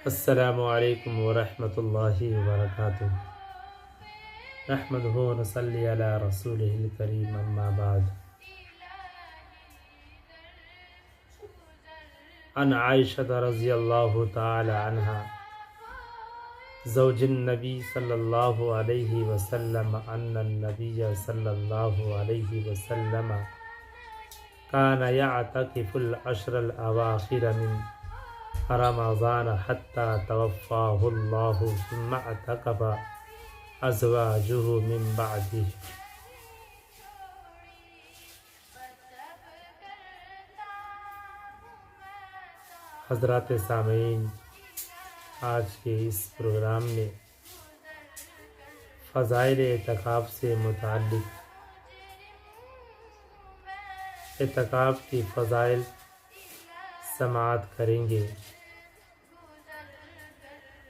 السلام علیکم ورحمۃ اللہ وبرکاتہ۔ نحمدہ ونصلی علی رسولہ الکریم، اما بعد۔ عن عائشہ رضی اللہ تعالی عنہا زوج النبی صلی اللہ علیہ وسلم ان النبی صلی اللہ علیہ وسلم کان یعتکف العشر الاواخر من رمضان حتى توفاه الله ثم اعتكف ازواجه من بعده۔ حضرات سامعین، آج کے اس پروگرام میں فضائل اعتکاف سے متعلق اعتکاف کی فضائل سماعت کریں گے۔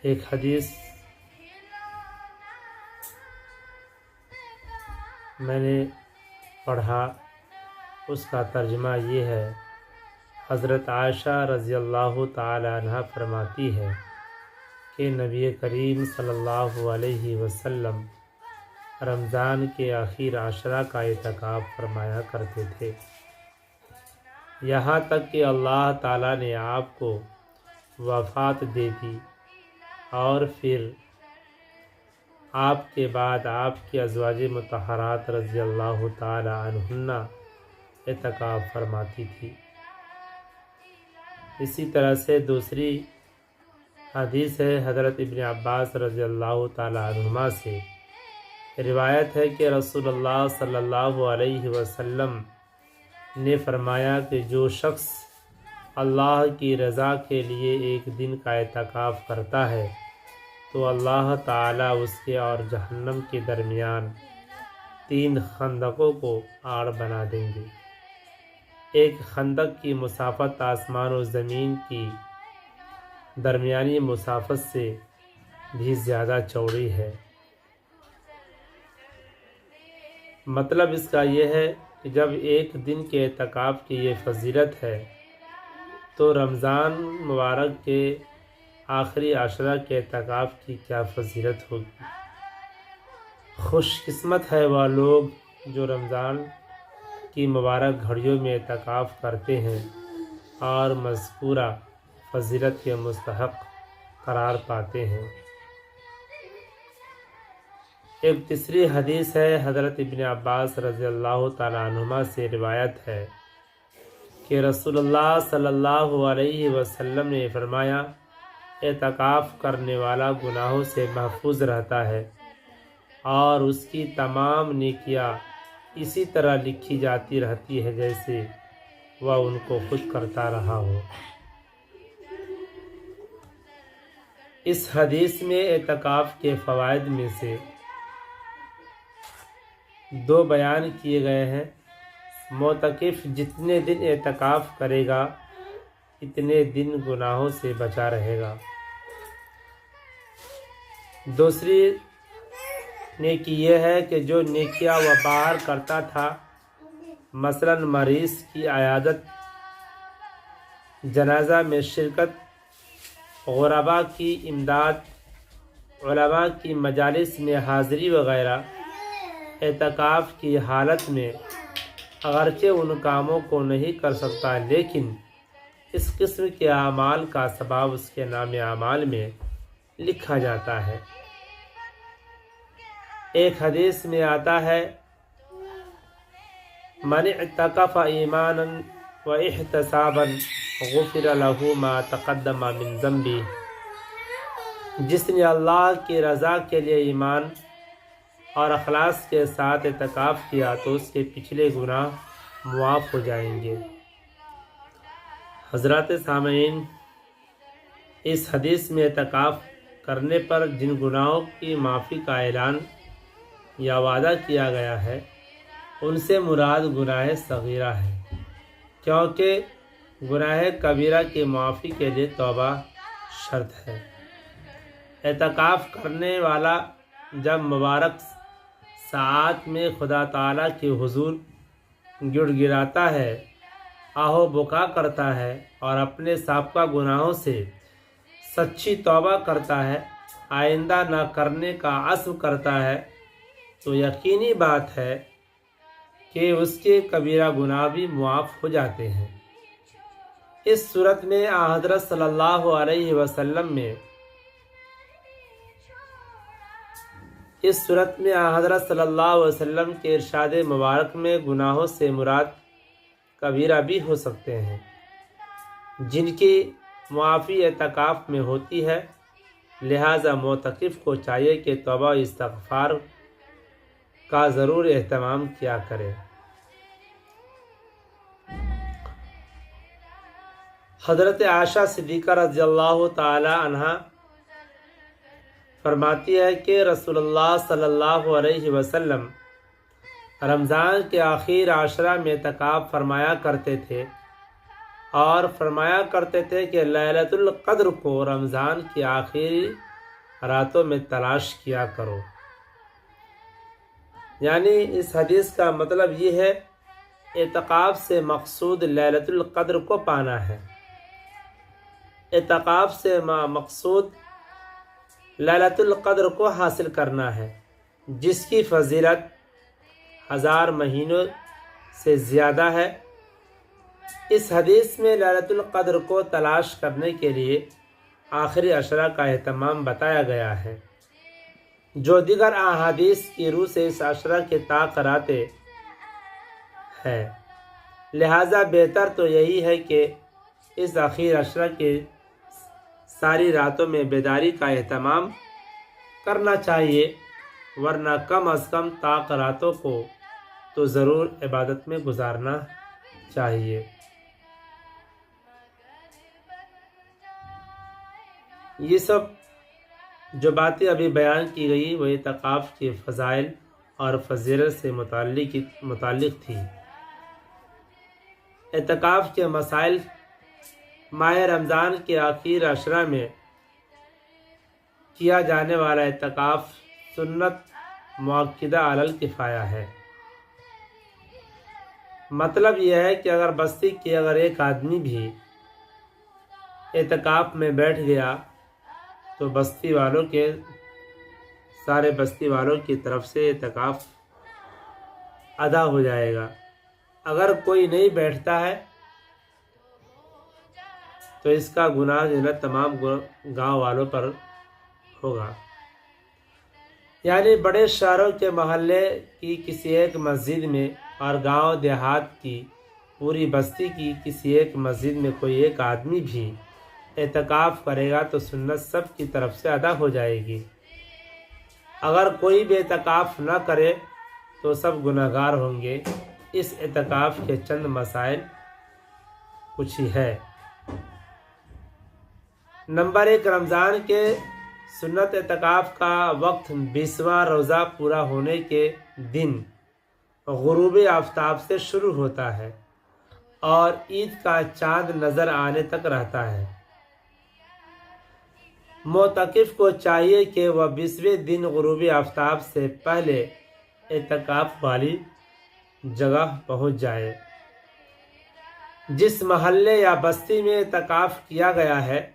ایک حدیث میں نے پڑھا، اس کا ترجمہ یہ ہے۔ حضرت عائشہ رضی اللہ تعالی عنہ فرماتی ہے کہ نبی کریم صلی اللہ علیہ وسلم رمضان کے آخر عشرہ کا اعتکاف فرمایا کرتے تھے، یہاں تک کہ اللہ تعالیٰ نے آپ کو وفات دے دی اور پھر آپ کے بعد آپ کی ازواج مطہرات رضی اللہ تعالی عنہن اعتکاف فرماتی تھی۔ اسی طرح سے دوسری حدیث ہے، حضرت ابن عباس رضی اللہ تعالی عنہما سے روایت ہے کہ رسول اللہ صلی اللہ علیہ وسلم نے فرمایا کہ جو شخص اللہ کی رضا کے لیے ایک دن کا اعتکاف کرتا ہے تو اللہ تعالیٰ اس کے اور جہنم کے درمیان 3 خندقوں کو آڑ بنا دیں گے۔ ایک خندق کی مسافت آسمان و زمین کی درمیانی مسافت سے بھی زیادہ چوڑی ہے۔ مطلب اس کا یہ ہے کہ جب ایک دن کے اعتکاف کی یہ فضیلت ہے تو رمضان مبارک کے آخری عشرہ کے اعتکاف کی کیا فضیلت ہوگی۔ خوش قسمت ہے وہ لوگ جو رمضان کی مبارک گھڑیوں میں اعتکاف کرتے ہیں اور مذکورہ فضیلت کے مستحق قرار پاتے ہیں۔ ایک تیسری حدیث ہے، حضرت ابن عباس رضی اللہ تعالی عنہما سے روایت ہے کہ رسول اللہ صلی اللہ علیہ وسلم نے فرمایا، اعتکاف کرنے والا گناہوں سے محفوظ رہتا ہے اور اس کی تمام نیکیاں اسی طرح لکھی جاتی رہتی ہے جیسے وہ ان کو خود کرتا رہا ہو۔ اس حدیث میں اعتکاف کے فوائد میں سے 2 بیان کیے گئے ہیں۔ معتکف جتنے دن اعتکاف کرے گا اتنے دن گناہوں سے بچا رہے گا۔ دوسری نیکی یہ ہے کہ جو نیکیاں وہ باہر کرتا تھا، مثلا مریض کی عیادت، جنازہ میں شرکت، غرباء کی امداد، علماء کی مجالس میں حاضری وغیرہ، اعتکاف کی حالت میں اگرچہ ان کاموں کو نہیں کر سکتا لیکن اس قسم کے اعمال کا ثواب اس کے نام اعمال میں لکھا جاتا ہے۔ ایک حدیث میں آتا ہے، من اعتکف ایمانا و احتسابا غفر له ما تقدم من ذنبہ، جس نے اللہ کی رضا کے لیے ایمان اور اخلاص کے ساتھ اعتکاف کیا تو اس کے پچھلے گناہ معاف ہو جائیں گے۔ حضرات سامعین، اس حدیث میں اعتکاف کرنے پر جن گناہوں کی معافی کا اعلان یا وعدہ کیا گیا ہے ان سے مراد گناہ صغیرہ ہے، کیونکہ گناہ کبیرہ کی معافی کے لیے توبہ شرط ہے۔ اعتکاف کرنے والا جب مبارک ساعات میں خدا تعالیٰ کے حضور گڑ گڑاتا ہے، آہو بکا کرتا ہے اور اپنے سابقہ گناہوں سے سچی توبہ کرتا ہے، آئندہ نہ کرنے کا عزم کرتا ہے، تو یقینی بات ہے کہ اس کے کبیرہ گناہ بھی معاف ہو جاتے ہیں۔ اس صورت میں حضرت صلی اللہ علیہ وسلم کے ارشاد مبارک میں گناہوں سے مراد کبیرہ بھی ہو سکتے ہیں، جن کی معافی اعتکاف میں ہوتی ہے، لہذا معتکف کو چاہیے کہ توبہ و استغفار کا ضرور اہتمام کیا کرے۔ حضرت عائشہ صدیقہ رضی اللہ تعالی عنہا فرماتی ہے کہ رسول اللہ صلی اللہ علیہ وسلم رمضان کے آخر عشرہ میں اعتکاف فرمایا کرتے تھے اور فرمایا کرتے تھے کہ لیلۃ القدر کو رمضان کی آخری راتوں میں تلاش کیا کرو۔ یعنی اس حدیث کا مطلب یہ ہے، اعتکاف سے مقصود لیلۃ القدر کو پانا ہے۔ اعتکاف سے مقصود لیلۃ القدر کو حاصل کرنا ہے، جس کی فضیلت 1000 مہینوں سے زیادہ ہے۔ اس حدیث میں لیلۃ القدر کو تلاش کرنے کے لیے آخری عشرہ کا اہتمام بتایا گیا ہے، جو دیگر احادیث کی روح سے اس عشرہ کے طاق آتے ہیں۔ لہذا بہتر تو یہی ہے کہ اس آخری عشرہ کے ساری راتوں میں بیداری کا اہتمام کرنا چاہیے، ورنہ کم از کم طاق راتوں کو تو ضرور عبادت میں گزارنا چاہیے۔ یہ سب جو باتیں ابھی بیان کی گئی وہ اعتکاف کے فضائل اور فضیلت سے متعلق تھی۔ اعتکاف کے مسائل: ماہ رمضان کے آخر عشرہ میں کیا جانے والا اعتکاف سنت مؤکدہ علی الکفایہ ہے۔ مطلب یہ ہے کہ اگر بستی کے ایک آدمی بھی اعتکاف میں بیٹھ گیا تو سارے بستی والوں کی طرف سے اعتکاف ادا ہو جائے گا۔ اگر کوئی نہیں بیٹھتا ہے تو اس کا گناہ تمام گاؤں والوں پر ہوگا۔ یعنی بڑے شہروں کے محلے کی کسی ایک مسجد میں اور گاؤں دیہات کی پوری بستی کی کسی ایک مسجد میں کوئی ایک آدمی بھی اعتکاف کرے گا تو سنت سب کی طرف سے ادا ہو جائے گی۔ اگر کوئی بھی اعتکاف نہ کرے تو سب گناہگار ہوں گے۔ اس اعتکاف کے چند مسائل کچھ ہی ہے۔ نمبر 1، رمضان کے سنت اعتکاف کا وقت 20واں روزہ پورا ہونے کے دن غروب آفتاب سے شروع ہوتا ہے اور عید کا چاند نظر آنے تک رہتا ہے۔ معتکف کو چاہیے کہ وہ 20ویں دن غروب آفتاب سے پہلے اعتکاف والی جگہ پہنچ جائے۔ جس محلے یا بستی میں اعتکاف کیا گیا ہے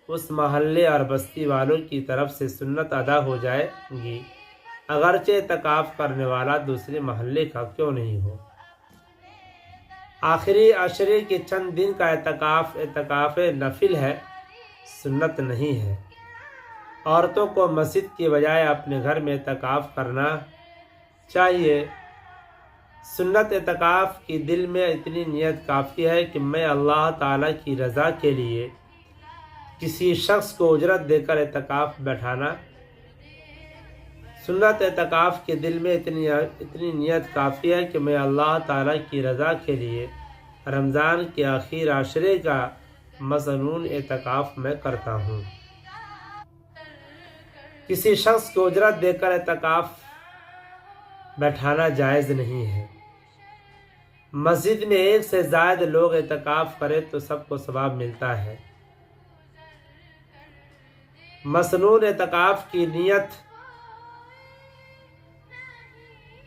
اس محلے اور بستی والوں کی طرف سے سنت ادا ہو جائے گی، اگرچہ اعتکاف کرنے والا دوسرے محلے کا کیوں نہیں ہو۔ آخری عشرے کے چند دن کا اعتکاف نفل ہے، سنت نہیں ہے۔ عورتوں کو مسجد کی بجائے اپنے گھر میں اعتکاف کرنا چاہیے۔ سنت اعتکاف کی دل میں اتنی نیت کافی ہے کہ میں اللہ تعالیٰ کی رضا کے لیے کسی شخص کو اجرت دے کر اعتکاف بیٹھانا۔ سنت اعتکاف کے دل میں اتنی نیت کافی ہے کہ میں اللہ تعالیٰ کی رضا کے لیے رمضان کے آخر عشرے کا مصنون اعتکاف میں کرتا ہوں۔ کسی شخص کو اجرت دے کر اعتکاف بیٹھانا جائز نہیں ہے۔ مسجد میں ایک سے زائد لوگ اعتکاف کرے تو سب کو ثواب ملتا ہے۔ مصنون اعتکاف کی نیت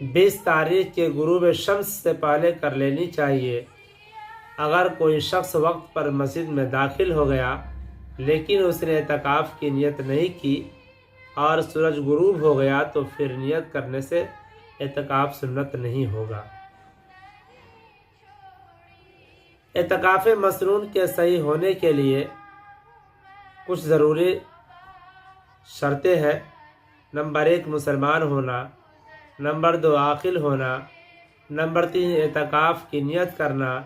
20 تاریخ کے غروب شمس سے پہلے کر لینی چاہیے۔ اگر کوئی شخص وقت پر مسجد میں داخل ہو گیا لیکن اس نے اعتکاف کی نیت نہیں کی اور سورج غروب ہو گیا تو پھر نیت کرنے سے اعتکاف سنت نہیں ہوگا۔ اعتکاف مسنون کے صحیح ہونے کے لیے کچھ ضروری شرطیں ہیں۔ نمبر 1 مسلمان ہونا، نمبر 2 عاقل ہونا، نمبر 3 اعتکاف کی نیت کرنا،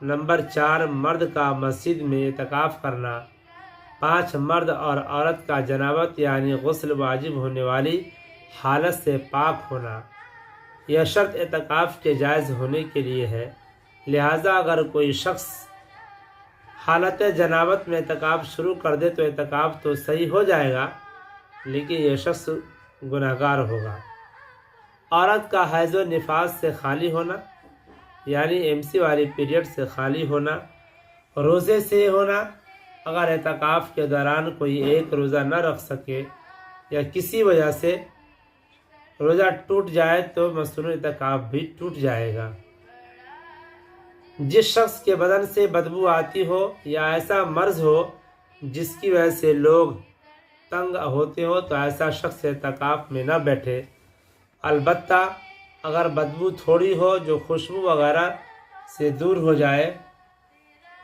نمبر 4 مرد کا مسجد میں اعتکاف کرنا، 5 مرد اور عورت کا جنابت یعنی غسل واجب ہونے والی حالت سے پاک ہونا۔ یہ شرط اعتکاف کے جائز ہونے کے لیے ہے، لہذا اگر کوئی شخص حالت جنابت میں اعتکاف شروع کر دے تو اعتکاف تو صحیح ہو جائے گا، لیکن یہ شخص گناہگار ہوگا۔ عورت کا حیض و نفاس سے خالی ہونا یعنی MC والی پیریڈ سے خالی ہونا، روزے سے ہونا، اگر اعتکاف کے دوران کوئی ایک روزہ نہ رکھ سکے یا کسی وجہ سے روزہ ٹوٹ جائے تو مسنون اعتکاف بھی ٹوٹ جائے گا۔ جس شخص کے بدن سے بدبو آتی ہو یا ایسا مرض ہو جس کی وجہ سے لوگ تنگ ہوتے ہو تو ایسا شخص اعتکاف میں نہ بیٹھے، البتہ اگر بدبو تھوڑی ہو جو خوشبو وغیرہ سے دور ہو جائے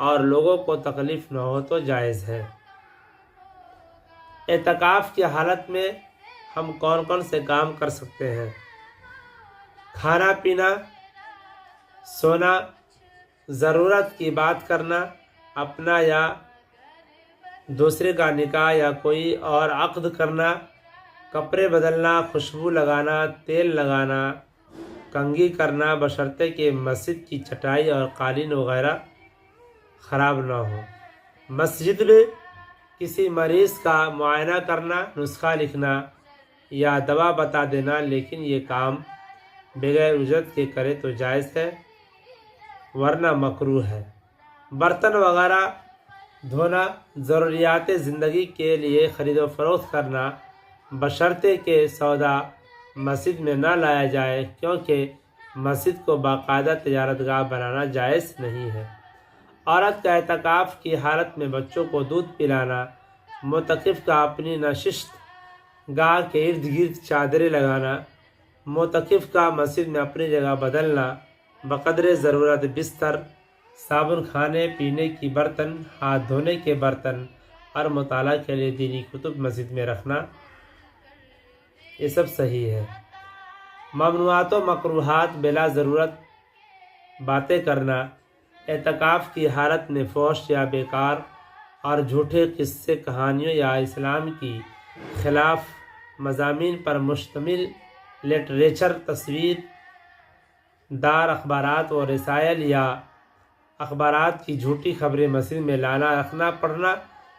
اور لوگوں کو تکلیف نہ ہو تو جائز ہے۔ اعتکاف کی حالت میں ہم کون کون سے کام کر سکتے ہیں؟ کھانا پینا، سونا، ضرورت کی بات کرنا، اپنا یا دوسرے کا نکاح یا کوئی اور عقد کرنا، کپڑے بدلنا، خوشبو لگانا، تیل لگانا، کنگھی کرنا بشرطے کہ مسجد کی چٹائی اور قالین وغیرہ خراب نہ ہو۔ مسجد میں کسی مریض کا معائنہ کرنا، نسخہ لکھنا یا دوا بتا دینا، لیکن یہ کام بغیر اجرت کے کرے تو جائز ہے ورنہ مکروہ ہے۔ برتن وغیرہ دھونا، ضروریات زندگی کے لیے خرید و فروخت کرنا بشرطے کہ سودا مسجد میں نہ لایا جائے، کیونکہ مسجد کو باقاعدہ تجارت گاہ بنانا جائز نہیں ہے۔ عورت کا اعتکاف کی حالت میں بچوں کو دودھ پلانا، معتکف کا اپنی نشست گاہ کے ارد گرد چادریں لگانا، معتکف کا مسجد میں اپنی جگہ بدلنا، بقدر ضرورت بستر، صابن، کھانے پینے کی برتن، ہاتھ دھونے کے برتن اور مطالعہ کے لیے دینی کتب مسجد میں رکھنا، یہ سب صحیح ہے۔ ممنوعات و مکروہات بلا ضرورت باتیں کرنا، اعتکاف کی حالت میں فحش یا بیکار اور جھوٹے قصے کہانیوں یا اسلام کی خلاف مضامین پر مشتمل لٹریچر، تصویر دار اخبارات و رسائل یا اخبارات کی جھوٹی خبریں مسجد میں لانا، رکھنا، پڑھنا،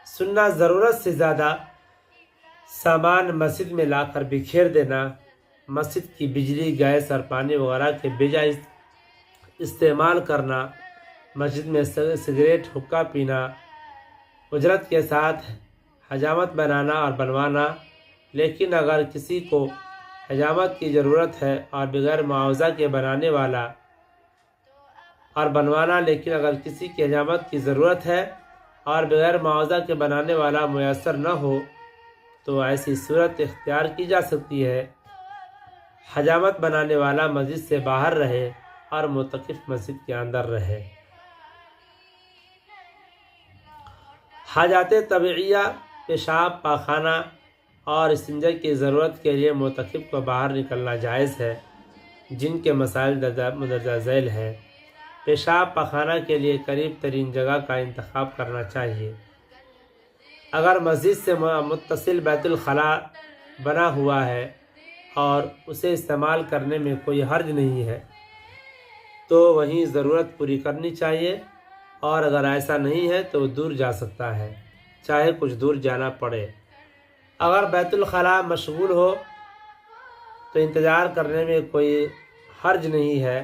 سننا، ضرورت سے زیادہ سامان مسجد میں لا کر بکھیر دینا، مسجد کی بجلی، گیس اور پانی وغیرہ کے بجا استعمال کرنا، مسجد میں سگریٹ، حقہ پینا، اجرت کے ساتھ حجامت بنانا اور بنوانا، لیکن اگر کسی کو حجامت کی ضرورت ہے اور بغیر معاوضہ کے بنانے والا اور بنوانا، لیکن اگر کسی کی حجامت کی ضرورت ہے اور بغیر معاوضہ کے بنانے والا میسر نہ ہو تو ایسی صورت اختیار کی جا سکتی ہے، حجامت بنانے والا مسجد سے باہر رہے اور معتکف مسجد کے اندر رہے۔ حاجات طبیعیہ، پیشاب، پاخانہ اور استنجا کی ضرورت کے لیے معتکف کو باہر نکلنا جائز ہے، جن کے مسائل مندرجہ ذیل ہیں۔ پیشاب پاخانہ کے لیے قریب ترین جگہ کا انتخاب کرنا چاہیے۔ اگر مسجد سے متصل بیت الخلاء بنا ہوا ہے اور اسے استعمال کرنے میں کوئی حرج نہیں ہے تو وہیں ضرورت پوری کرنی چاہیے، اور اگر ایسا نہیں ہے تو دور جا سکتا ہے، چاہے کچھ دور جانا پڑے۔ اگر بیت الخلاء مشغول ہو تو انتظار کرنے میں کوئی حرج نہیں ہے،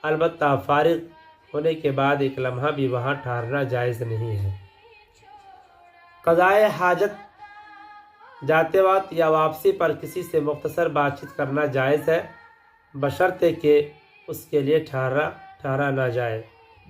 البتہ فارغ ہونے کے بعد ایک لمحہ بھی وہاں ٹھہرنا جائز نہیں ہے۔ قضائے حاجت جاتے وقت یا واپسی پر کسی سے مختصر بات چیت کرنا جائز ہے، بشرطے کہ اس کے لیے ٹھہرا نہ جائے۔